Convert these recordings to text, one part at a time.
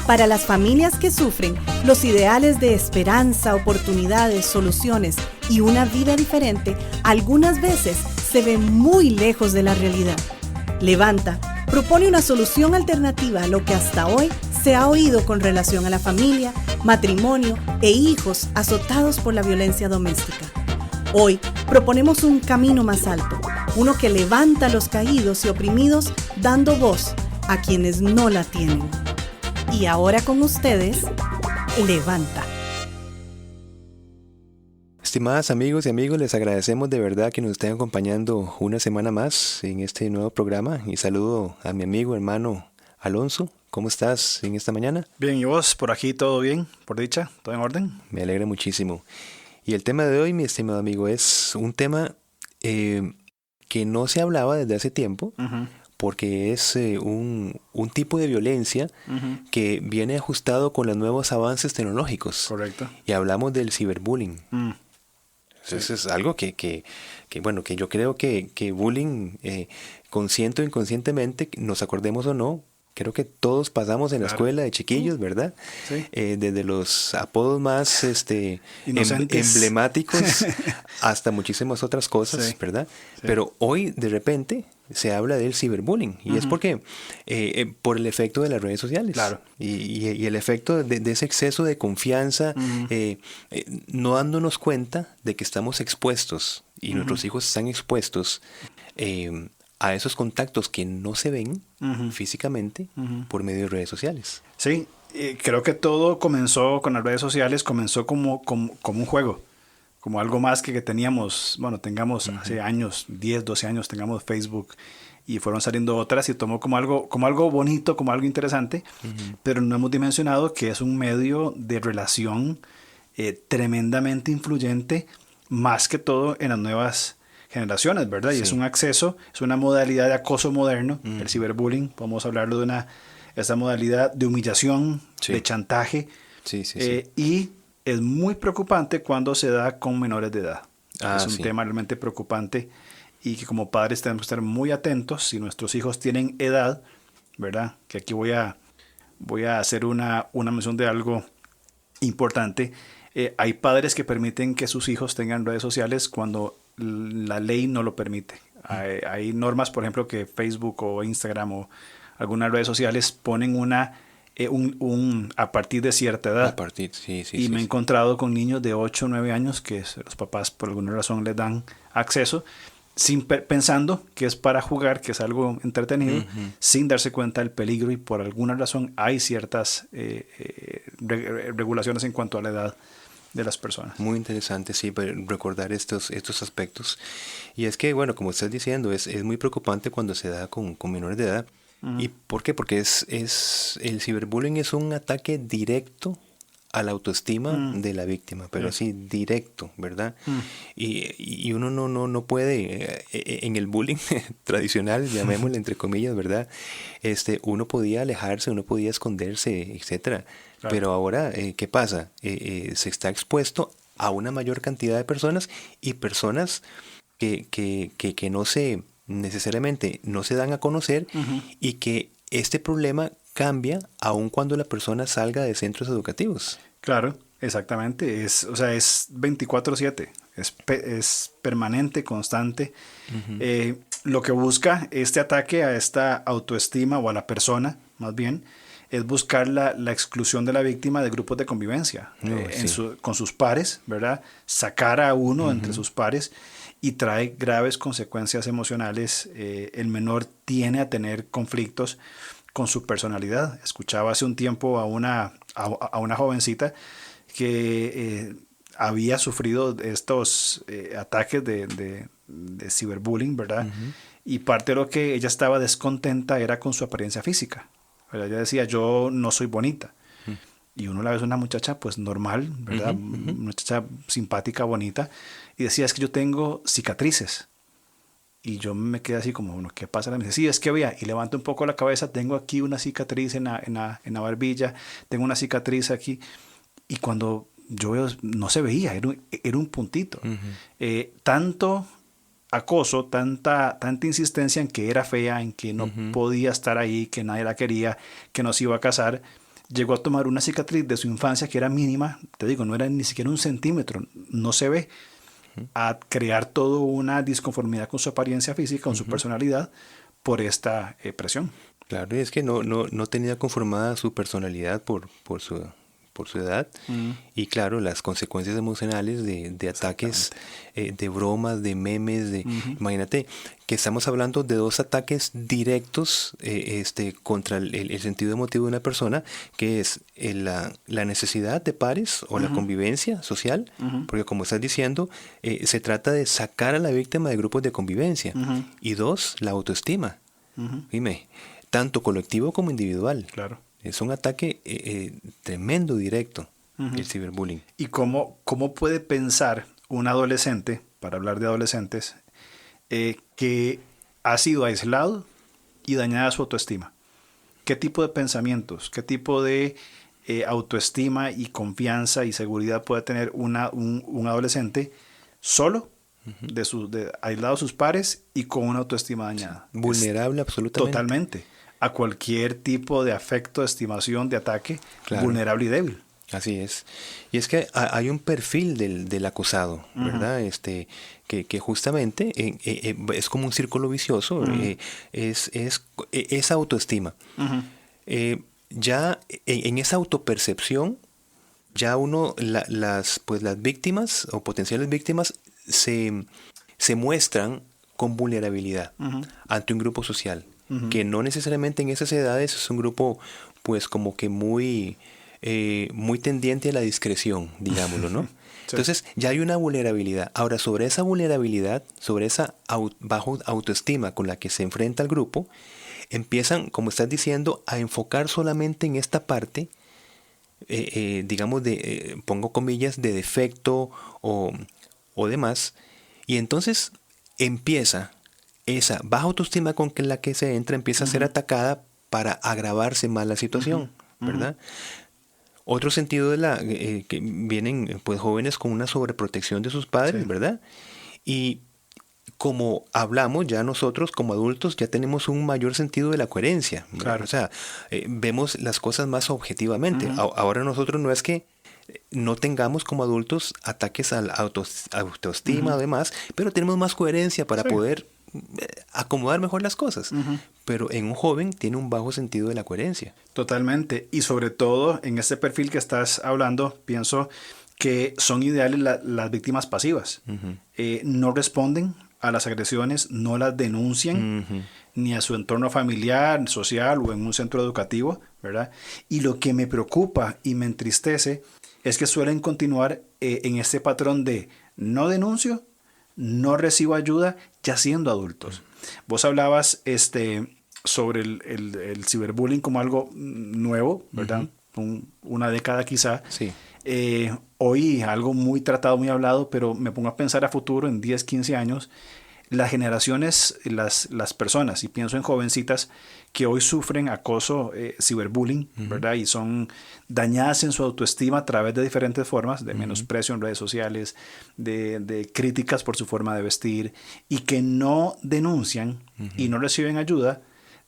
Para las familias que sufren, los ideales de esperanza, oportunidades, soluciones y una vida diferente algunas veces se ven muy lejos de la realidad. Levanta propone una solución alternativa a lo que hasta hoy se ha oído con relación a la familia, matrimonio e hijos azotados por la violencia doméstica. Hoy proponemos un camino más alto, uno que levanta a los caídos y oprimidos, dando voz a quienes no la tienen. Y ahora con ustedes, Levanta. Estimadas amigos y amigos, les agradecemos de verdad que nos estén acompañando una semana más en este nuevo programa y saludo a mi amigo, hermano Alonso. ¿Cómo estás en esta mañana? Bien, ¿y vos? Por aquí todo bien, por dicha, todo en orden. Me alegra muchísimo. Y el tema de hoy, mi estimado amigo, es un tema que no se hablaba desde hace tiempo, porque es un tipo de violencia que viene ajustado con los nuevos avances tecnológicos. Correcto. Y hablamos del ciberbullying. Entonces Sí. es algo que yo creo que bullying, consciente o inconscientemente, nos acordemos o no, creo que todos pasamos en la escuela de chiquillos, ¿verdad? Sí. Desde los apodos más Inocentes. emblemáticos hasta muchísimas otras cosas, Sí. ¿verdad? Sí. Pero hoy, de repente, se habla del ciberbullying. Y es porque por el efecto de las redes sociales. Claro. Y el efecto de ese exceso de confianza, no dándonos cuenta de que estamos expuestos y nuestros hijos están expuestos a esos contactos que no se ven físicamente por medio de redes sociales. Sí, creo que todo comenzó con las redes sociales, comenzó como un juego, como algo más que teníamos, tengamos hace años, 10, 12 años, tengamos Facebook y fueron saliendo otras y tomó como algo bonito, como algo interesante, pero no hemos dimensionado que es un medio de relación tremendamente influyente, más que todo en las nuevas generaciones, ¿verdad? Sí. Y es un acceso, es una modalidad de acoso moderno, el ciberbullying, podemos hablarlo de esa modalidad de humillación, Sí. de chantaje, Sí. y es muy preocupante cuando se da con menores de edad. Es un Sí. tema realmente preocupante y que como padres tenemos que estar muy atentos si nuestros hijos tienen edad, ¿verdad? Que aquí voy a hacer una mención de algo importante. Hay padres que permiten que sus hijos tengan redes sociales cuando la ley no lo permite. Hay normas, por ejemplo, que Facebook o Instagram o algunas redes sociales ponen a partir de cierta edad. Y me he encontrado con niños de 8 o 9 años que los papás por alguna razón les dan acceso pensando que es para jugar, que es algo entretenido, sin darse cuenta del peligro, y por alguna razón hay ciertas regulaciones en cuanto a la edad de las personas. Muy interesante, sí, recordar estos aspectos. Y es que, bueno, como estás diciendo, es muy preocupante cuando se da con menores de edad. ¿Y por qué? Porque el ciberbullying es un ataque directo a la autoestima de la víctima, pero así directo, ¿verdad? Y uno no puede, en el bullying tradicional, llamémosle entre comillas, ¿verdad? Uno podía alejarse, uno podía esconderse, etcétera. Claro. Pero ahora, ¿qué pasa? Se está expuesto a una mayor cantidad de personas y personas que necesariamente no se dan a conocer, y que este problema cambia aun cuando la persona salga de centros educativos. Claro, exactamente. Es 24/7. Es permanente, constante. Lo que busca este ataque a esta autoestima, o a la persona, más bien, es buscar la exclusión de la víctima de grupos de convivencia con sus pares, ¿verdad? Sacar a uno entre sus pares, y trae graves consecuencias emocionales. El menor tiene a tener conflictos con su personalidad. Escuchaba hace un tiempo a una jovencita que había sufrido estos ataques de ciberbullying, ¿verdad? Y parte de lo que ella estaba descontenta era con su apariencia física, ¿verdad? Ella decía, yo no soy bonita. Y uno la ve, una muchacha pues normal, ¿verdad? Una muchacha simpática, bonita, y decía, es que yo tengo cicatrices. Y yo me quedé así como, bueno, ¿qué pasa? Me dice, sí, es que vea, y levanto un poco la cabeza, tengo aquí una cicatriz en la barbilla, tengo una cicatriz aquí. Y cuando yo veo, no se veía, era un puntito. Tanto acoso, tanta insistencia en que era fea, en que no podía estar ahí, que nadie la quería, que no se iba a casar, llegó a tomar una cicatriz de su infancia que era mínima, te digo, no era ni siquiera 1 centímetro, no se ve, a crear toda una disconformidad con su apariencia física, con su personalidad, por esta presión. Claro, y es que no tenía conformada su personalidad por su edad, y claro, las consecuencias emocionales de ataques, de bromas, de memes, imagínate que estamos hablando de 2 ataques directos contra el sentido emotivo de una persona, que es la necesidad de pares o la convivencia social, porque como estás diciendo, se trata de sacar a la víctima de grupos de convivencia, y 2, la autoestima, dime, tanto colectivo como individual. Claro. Es un ataque tremendo, directo, el ciberbullying. ¿Y cómo puede pensar un adolescente, para hablar de adolescentes, que ha sido aislado y dañada su autoestima? ¿Qué tipo de pensamientos, qué tipo de autoestima y confianza y seguridad puede tener un adolescente solo, aislado de sus pares y con una autoestima dañada? Vulnerable absolutamente. Totalmente. A cualquier tipo de afecto, estimación, de ataque, claro. Vulnerable y débil. Así es. Y es que hay un perfil del acosado, ¿verdad? Que justamente es como un círculo vicioso, es autoestima. Ya en esa autopercepción, ya uno, las víctimas o potenciales víctimas se muestran con vulnerabilidad ante un grupo social. Que no necesariamente en esas edades es un grupo pues como que muy tendiente a la discreción, digámoslo, ¿no? Sí. Entonces ya hay una vulnerabilidad. Ahora, sobre esa vulnerabilidad, sobre esa baja autoestima con la que se enfrenta el grupo, empiezan, como estás diciendo, a enfocar solamente en esta parte, digamos, pongo comillas, de defecto o demás, y entonces empieza esa baja autoestima con la que se entra, empieza a ser atacada para agravarse más la situación, ¿verdad? Otro sentido de que vienen pues jóvenes con una sobreprotección de sus padres, ¿verdad? Y como hablamos ya nosotros como adultos ya tenemos un mayor sentido de la coherencia, ¿verdad? Claro. O sea, vemos las cosas más objetivamente. Ahora nosotros no es que no tengamos como adultos ataques a la autoestima o demás, pero tenemos más coherencia para poder acomodar mejor las cosas. Pero en un joven tiene un bajo sentido de la coherencia. Totalmente. Y sobre todo en este perfil que estás hablando, pienso que son ideales las víctimas pasivas. No responden a las agresiones, no las denuncian ni a su entorno familiar, social o en un centro educativo, ¿verdad? Y lo que me preocupa y me entristece es que suelen continuar en este patrón de no denuncio, no recibo ayuda, ya siendo adultos. Vos hablabas sobre el ciberbullying como algo nuevo, ¿verdad? Una década quizá. Sí. Hoy algo muy tratado, muy hablado, pero me pongo a pensar a futuro, en 10, 15 años, las generaciones, las personas, y pienso en jovencitas que hoy sufren acoso, ciberbullying, ¿verdad? Y son dañadas en su autoestima a través de diferentes formas, de menosprecio en redes sociales, de críticas por su forma de vestir, y que no denuncian y no reciben ayuda,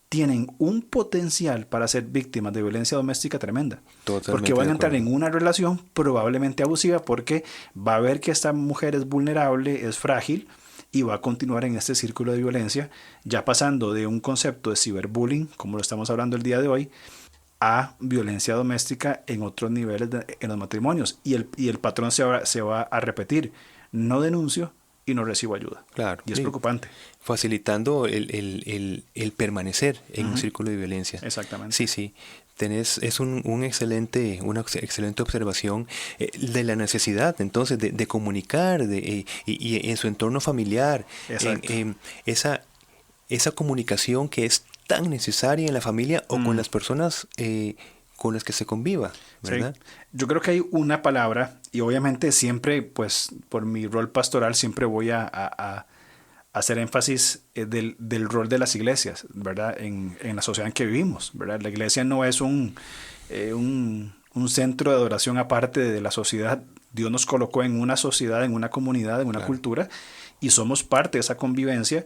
tienen un potencial para ser víctimas de violencia doméstica tremenda. Totalmente. Porque van a entrar en una relación probablemente abusiva porque va a ver que esta mujer es vulnerable, es frágil, y va a continuar en este círculo de violencia, ya pasando de un concepto de ciberbullying, como lo estamos hablando el día de hoy, a violencia doméstica en otros niveles en los matrimonios. Y el patrón se va a repetir. No denuncio y no recibo ayuda. Claro. Y es preocupante. Facilitando el permanecer en un círculo de violencia. Exactamente. Sí. Es una excelente observación de la necesidad entonces de comunicar y en su entorno familiar, esa comunicación que es tan necesaria en la familia o con las personas con las que se conviva, ¿verdad? Sí. Yo creo que hay una palabra, y obviamente siempre, pues por mi rol pastoral, siempre voy a hacer énfasis del rol de las iglesias, ¿verdad? En la sociedad en que vivimos, ¿verdad? La iglesia no es un centro de adoración aparte de la sociedad. Dios nos colocó en una sociedad, en una comunidad, en una cultura, y somos parte de esa convivencia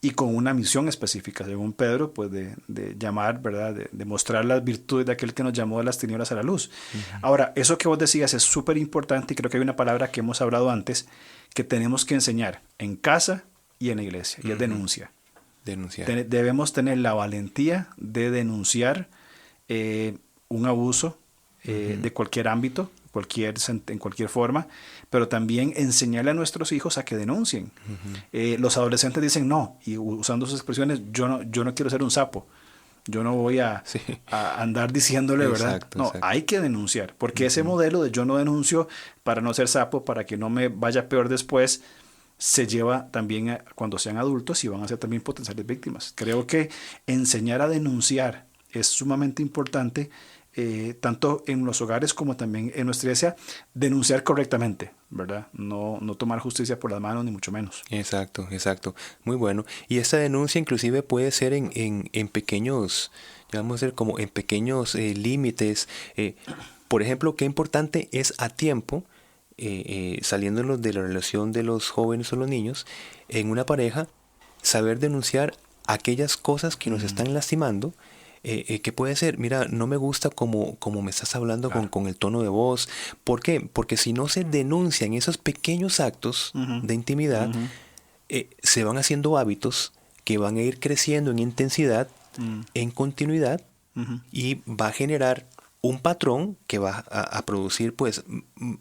y con una misión específica, según Pedro, pues de llamar, ¿verdad? De mostrar las virtudes de aquel que nos llamó de las tinieblas a la luz. Ahora, eso que vos decías es súper importante y creo que hay una palabra que hemos hablado antes que tenemos que enseñar en casa y en la iglesia, y es denuncia. Denunciar. Debemos tener la valentía de denunciar un abuso de cualquier ámbito, en cualquier forma, pero también enseñarle a nuestros hijos a que denuncien. Los adolescentes dicen no, y usando sus expresiones, yo no quiero ser un sapo, yo no voy a andar diciéndole, ¿verdad? Exacto, no, exacto. hay que denunciar, porque ese modelo de yo no denuncio para no ser sapo, para que no me vaya peor después, se lleva también cuando sean adultos y van a ser también potenciales víctimas. Creo que enseñar a denunciar es sumamente importante, tanto en los hogares como también en nuestra iglesia, denunciar correctamente, ¿verdad? No tomar justicia por las manos, ni mucho menos. Exacto, exacto. Muy bueno. Y esta denuncia inclusive puede ser en pequeños, digamos, ser como en pequeños límites. Por ejemplo, qué importante es a tiempo, saliéndonos de la relación de los jóvenes o los niños, en una pareja, saber denunciar aquellas cosas que nos están lastimando. Que puede ser, mira, no me gusta como me estás hablando con el tono de voz. ¿Por qué? Porque si no se denuncian esos pequeños actos de intimidad, se van haciendo hábitos que van a ir creciendo en intensidad, en continuidad, y va a generar un patrón que va a producir pues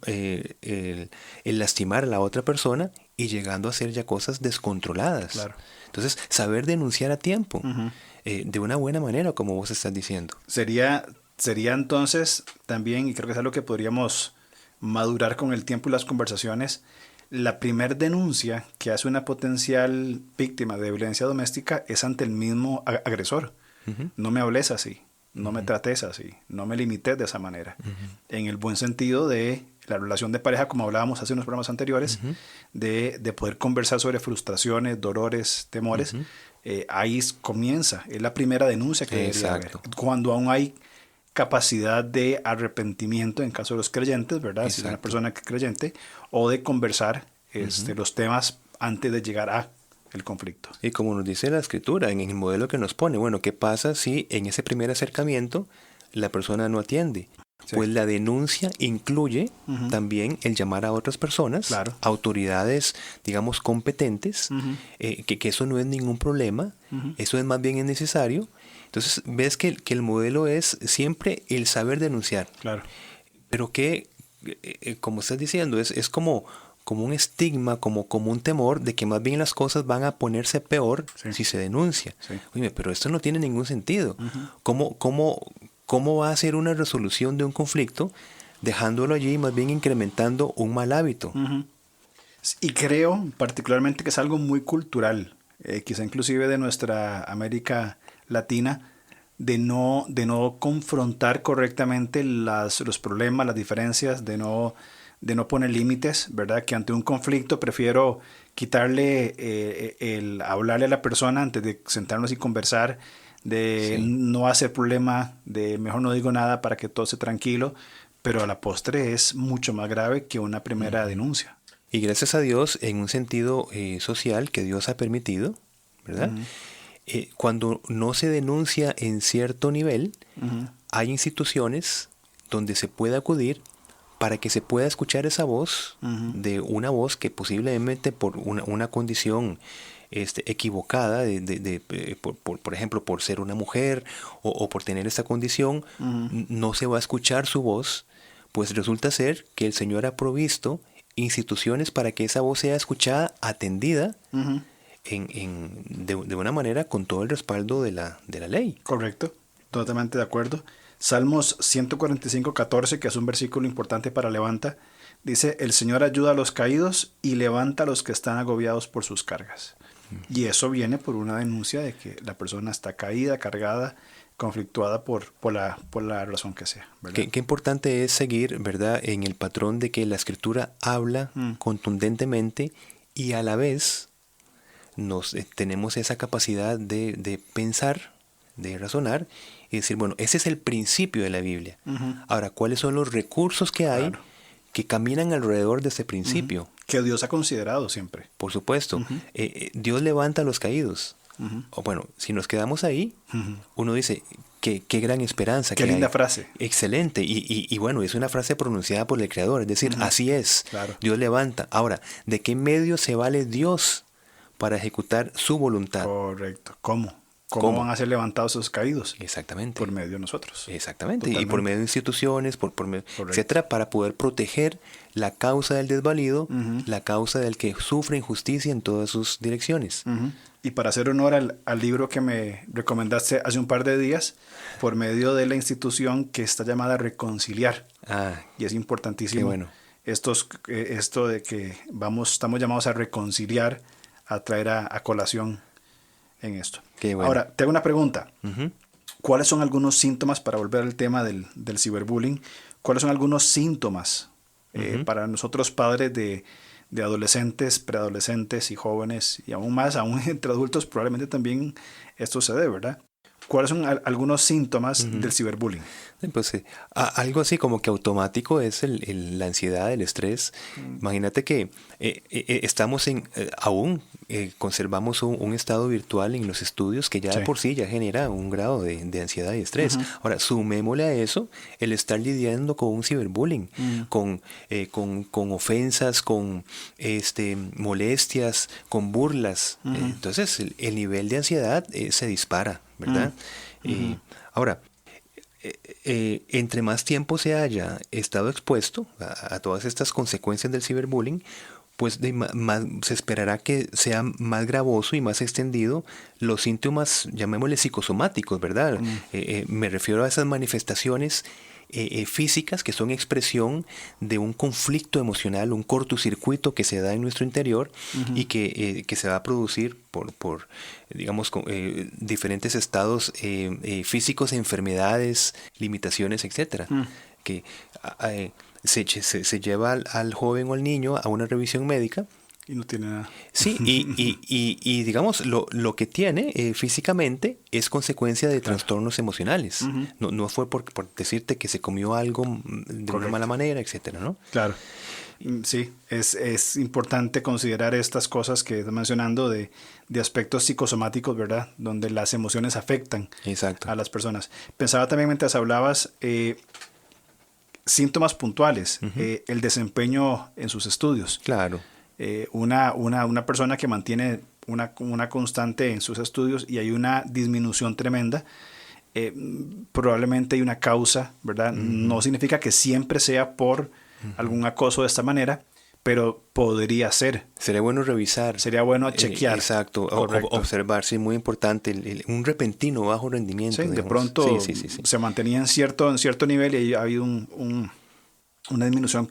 el lastimar a la otra persona y llegando a hacer ya cosas descontroladas. Claro. Entonces, saber denunciar a tiempo. De una buena manera, como vos estás diciendo. Sería entonces también, y creo que es algo que podríamos madurar con el tiempo y las conversaciones, la primer denuncia que hace una potencial víctima de violencia doméstica es ante el mismo agresor. No me hables así, no me trates así, no me limites de esa manera. En el buen sentido de la relación de pareja, como hablábamos hace unos programas anteriores, de poder conversar sobre frustraciones, dolores, temores. Ahí comienza, es la primera denuncia que debería haber. Cuando aún hay capacidad de arrepentimiento en caso de los creyentes, ¿verdad? Si es una persona creyente, o de conversar los temas antes de llegar a el conflicto. Y como nos dice la escritura, en el modelo que nos pone, bueno, ¿qué pasa si en ese primer acercamiento la persona no atiende? Sí. Pues la denuncia incluye también el llamar a otras personas, autoridades, digamos, competentes, que eso no es ningún problema, eso es más bien es necesario. Entonces, ves que el modelo es siempre el saber denunciar. Claro. Pero que, como estás diciendo, es como un estigma, como un temor de que más bien las cosas van a ponerse peor si se denuncia. Sí. Oye, pero esto no tiene ningún sentido. ¿Cómo va a ser una resolución de un conflicto dejándolo allí y más bien incrementando un mal hábito? Y creo particularmente que es algo muy cultural, quizá inclusive de nuestra América Latina, de no confrontar correctmente los problemas, las diferencias, de no poner límites, ¿verdad? Que ante un conflicto prefiero quitarle el hablarle a la persona antes de sentarnos y conversar, de no hacer problema, de mejor no digo nada para que todo esté tranquilo, pero a la postre es mucho más grave que una primera denuncia. Y gracias a Dios, en un sentido social que Dios ha permitido, ¿verdad? Cuando no se denuncia en cierto nivel, hay instituciones donde se puede acudir para que se pueda escuchar esa voz, de una voz que posiblemente por una condición equivocada, por ejemplo, por ser una mujer o por tener esta condición, no se va a escuchar su voz, pues resulta ser que el Señor ha provisto instituciones para que esa voz sea escuchada, atendida, de una manera con todo el respaldo de la ley. Correcto, totalmente de acuerdo. Salmos 145:14, que es un versículo importante para levanta, dice: el Señor ayuda a los caídos y levanta a los que están agobiados por sus cargas. Y eso viene por una denuncia de que la persona está caída, cargada, conflictuada por la razón que sea, ¿verdad? Qué importante es seguir, ¿verdad?, en el patrón de que la Escritura habla contundentemente y a la vez tenemos esa capacidad de pensar, de razonar y decir, bueno, ese es el principio de la Biblia. Ahora, ¿cuáles son los recursos que hay que caminan alrededor de este principio. Que Dios ha considerado siempre. Por supuesto. Dios levanta a los caídos. O bueno, si nos quedamos ahí, uno dice, qué gran esperanza. Qué linda frase. Excelente. Y bueno, es una frase pronunciada por el Creador. Es decir, así es. Claro. Dios levanta. Ahora, ¿de qué medio se vale Dios para ejecutar su voluntad? Correcto. ¿Cómo van a ser levantados esos caídos? Exactamente. Por medio de nosotros. Exactamente. Totalmente. Y por medio de instituciones, etcétera, para poder proteger la causa del desvalido, la causa del que sufre injusticia en todas sus direcciones. Y para hacer honor al libro que me recomendaste hace un par de días, por medio de la institución que está llamada Reconciliar. Y es importantísimo. Qué bueno. Esto de que estamos llamados a reconciliar, a traer a colación en esto. Qué bueno. Ahora, te hago una pregunta. ¿Cuáles son algunos síntomas, para volver al tema del ciberbullying, cuáles son algunos síntomas para nosotros padres de adolescentes, preadolescentes y jóvenes, y aún más, aún entre adultos probablemente también esto se dé, ¿verdad? ¿Cuáles son algunos síntomas del ciberbullying? Pues algo así como que automático es la ansiedad, el estrés. Imagínate que estamos aún conservamos un estado virtual en los estudios que ya de por sí ya genera un grado de ansiedad y estrés. Ahora, sumémosle a eso el estar lidiando con un ciberbullying, con ofensas, con molestias, con burlas. Entonces, el nivel de ansiedad se dispara, ¿verdad? Ahora, entre más tiempo se haya estado expuesto a todas estas consecuencias del ciberbullying, pues se esperará que sea más gravoso y más extendido los síntomas, llamémosle psicosomáticos, ¿verdad? Me refiero a esas manifestaciones físicas que son expresión de un conflicto emocional, un cortocircuito que se da en nuestro interior y que se va a producir por digamos, diferentes estados físicos, enfermedades, limitaciones, etcétera, que se lleva al joven o al niño a una revisión médica. Y no tiene nada. Sí, y digamos, lo que tiene físicamente es consecuencia de trastornos emocionales. No fue por decirte que se comió algo de una mala manera, etcétera, ¿no? Claro. Sí, es importante considerar estas cosas que estás mencionando de aspectos psicosomáticos, ¿verdad? Donde las emociones afectan a las personas. Pensaba también mientras hablabas síntomas puntuales, el desempeño en sus estudios. Claro. Una persona que mantiene una constante en sus estudios y hay una disminución tremenda, probablemente hay una causa, ¿verdad? No significa que siempre sea por algún acoso de esta manera, pero podría ser. Sería bueno revisar. Sería bueno chequear. Exacto. Observar, sí, muy importante. Un repentino bajo rendimiento. Sí, de pronto se mantenía en cierto nivel y ha habido una disminución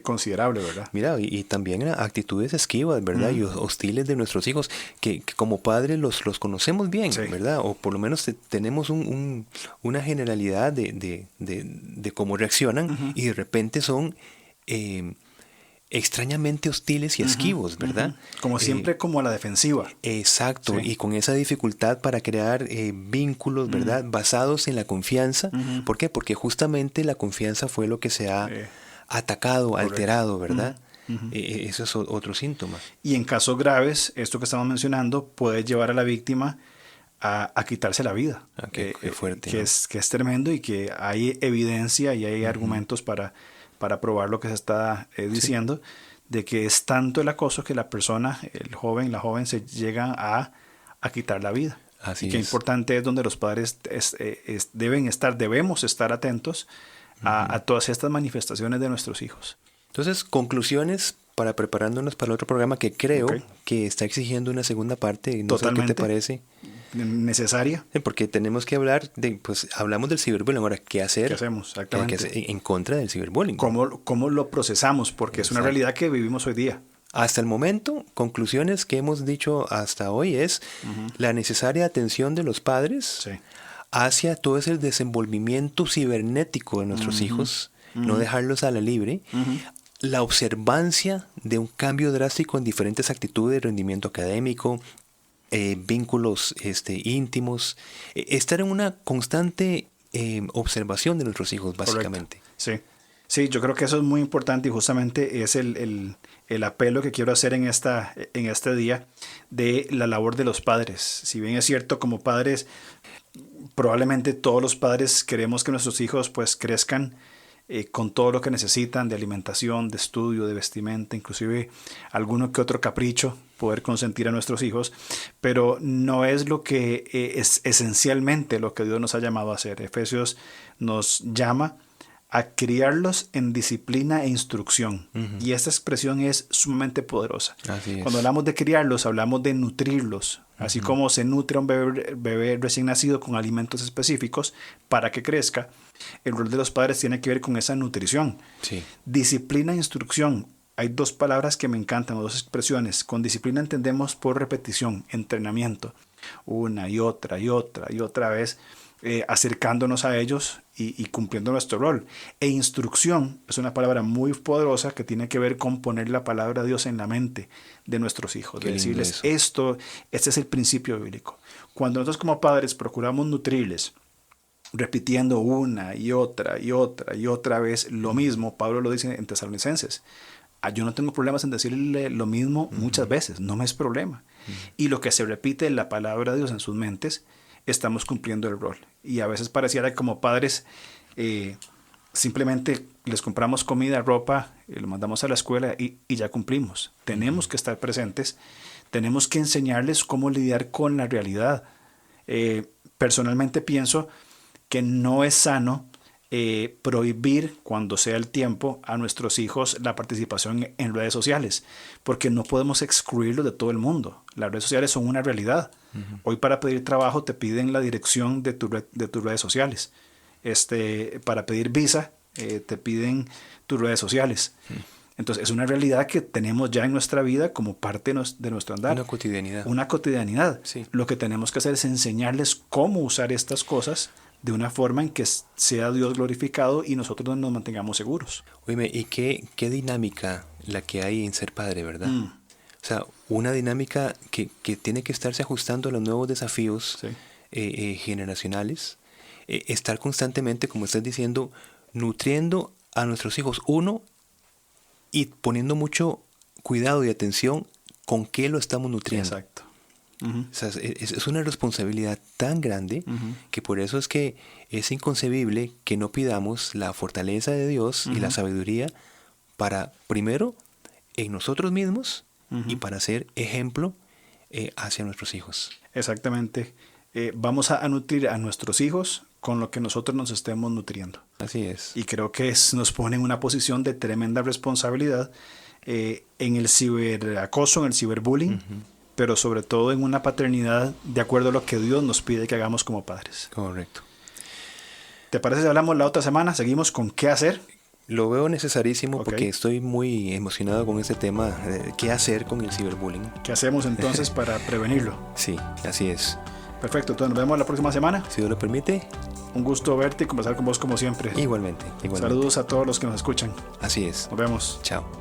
considerable, ¿verdad? Mira, y también actitudes esquivas, ¿verdad? Y hostiles de nuestros hijos, que como padres los conocemos bien, ¿verdad? O por lo menos tenemos una generalidad de cómo reaccionan y de repente son extrañamente hostiles y esquivos, ¿verdad? Como siempre, como a la defensiva. Exacto, y con esa dificultad para crear vínculos, ¿verdad? Basados en la confianza. ¿Por qué? Porque justamente la confianza fue lo que se ha atacado, alterado, ¿verdad? Eso es otro síntoma. Y en casos graves, esto que estamos mencionando puede llevar a la víctima a quitarse la vida. Qué fuerte. Que es tremendo y que hay evidencia y hay argumentos para probar lo que se está diciendo, de que es tanto el acoso que la persona, el joven, la joven, se llegan a quitar la vida. Así y qué importante es donde los padres debemos estar atentos a todas estas manifestaciones de nuestros hijos. Entonces, conclusiones para preparándonos para el otro programa que creo que está exigiendo una segunda parte. No sé qué te parece. Necesaria. Porque tenemos que hablar hablamos del ciberbullying. Ahora, ¿qué hacer? ¿Qué hacemos? Exactamente. En contra del ciberbullying. ¿Cómo lo procesamos? Porque es una realidad que vivimos hoy día. Hasta el momento, conclusiones que hemos dicho hasta hoy es la necesaria atención de los padres hacia todo ese desenvolvimiento cibernético de nuestros hijos, no dejarlos a la libre, la observancia de un cambio drástico en diferentes actitudes, rendimiento académico, vínculos íntimos, estar en una constante observación de nuestros hijos, básicamente. Correcto. Sí, yo creo que eso es muy importante y justamente es el apelo que quiero hacer en este día de la labor de los padres. Si bien es cierto, como padres, probablemente todos los padres queremos que nuestros hijos pues crezcan con todo lo que necesitan de alimentación, de estudio, de vestimenta, inclusive alguno que otro capricho, poder consentir a nuestros hijos, pero no es lo que es esencialmente lo que Dios nos ha llamado a hacer. Efesios nos llama a criarlos en disciplina e instrucción. Y esta expresión es sumamente poderosa. Cuando hablamos de criarlos, hablamos de nutrirlos. Así como se nutre a un bebé recién nacido con alimentos específicos para que crezca, el rol de los padres tiene que ver con esa nutrición. Sí. Disciplina e instrucción. Hay dos palabras que me encantan, dos expresiones. Con disciplina entendemos por repetición, entrenamiento. Una y otra y otra y otra vez. Acercándonos a ellos y cumpliendo nuestro rol. E instrucción es una palabra muy poderosa que tiene que ver con poner la palabra de Dios en la mente de nuestros hijos. De decirles este es el principio bíblico. Cuando nosotros como padres procuramos nutrirles, repitiendo una y otra y otra y otra vez lo mismo, Pablo lo dice en Tesalonicenses. Yo no tengo problemas en decirle lo mismo muchas veces, no me es problema. Y lo que se repite en la palabra de Dios en sus mentes, estamos cumpliendo el rol. Y a veces pareciera que como padres simplemente les compramos comida, ropa, lo mandamos a la escuela y ya cumplimos. Tenemos que estar presentes, tenemos que enseñarles cómo lidiar con la realidad. Personalmente pienso que no es sano prohibir cuando sea el tiempo a nuestros hijos la participación en redes sociales, porque no podemos excluirlos de todo el mundo. Las redes sociales son una realidad. Hoy para pedir trabajo te piden la dirección de tus redes sociales. Para pedir visa te piden tus redes sociales. Entonces es una realidad que tenemos ya en nuestra vida como parte de nuestro andar. Una cotidianidad. Una cotidianidad. Sí. Lo que tenemos que hacer es enseñarles cómo usar estas cosas de una forma en que sea Dios glorificado y nosotros nos mantengamos seguros. Oíme, y qué dinámica la que hay en ser padre, ¿verdad? O sea, una dinámica que tiene que estarse ajustando a los nuevos desafíos generacionales. Estar constantemente, como estás diciendo, nutriendo a nuestros hijos, y poniendo mucho cuidado y atención con qué lo estamos nutriendo. Exacto. O sea, es una responsabilidad tan grande que por eso es que es inconcebible que no pidamos la fortaleza de Dios y la sabiduría para, primero, en nosotros mismos y para ser ejemplo hacia nuestros hijos. Exactamente. Vamos a nutrir a nuestros hijos con lo que nosotros nos estemos nutriendo. Así es. Y creo que nos pone en una posición de tremenda responsabilidad en el ciberacoso, en el ciberbullying, pero sobre todo en una paternidad de acuerdo a lo que Dios nos pide que hagamos como padres. Correcto. ¿Te parece si hablamos la otra semana? Seguimos con qué hacer. Lo veo necesarísimo porque estoy muy emocionado con este tema de qué hacer con el ciberbullying. ¿Qué hacemos entonces para prevenirlo? Sí, así es. Perfecto, entonces nos vemos la próxima semana. Si Dios lo permite. Un gusto verte y conversar con vos como siempre. Igualmente. Saludos a todos los que nos escuchan. Así es. Nos vemos. Chao.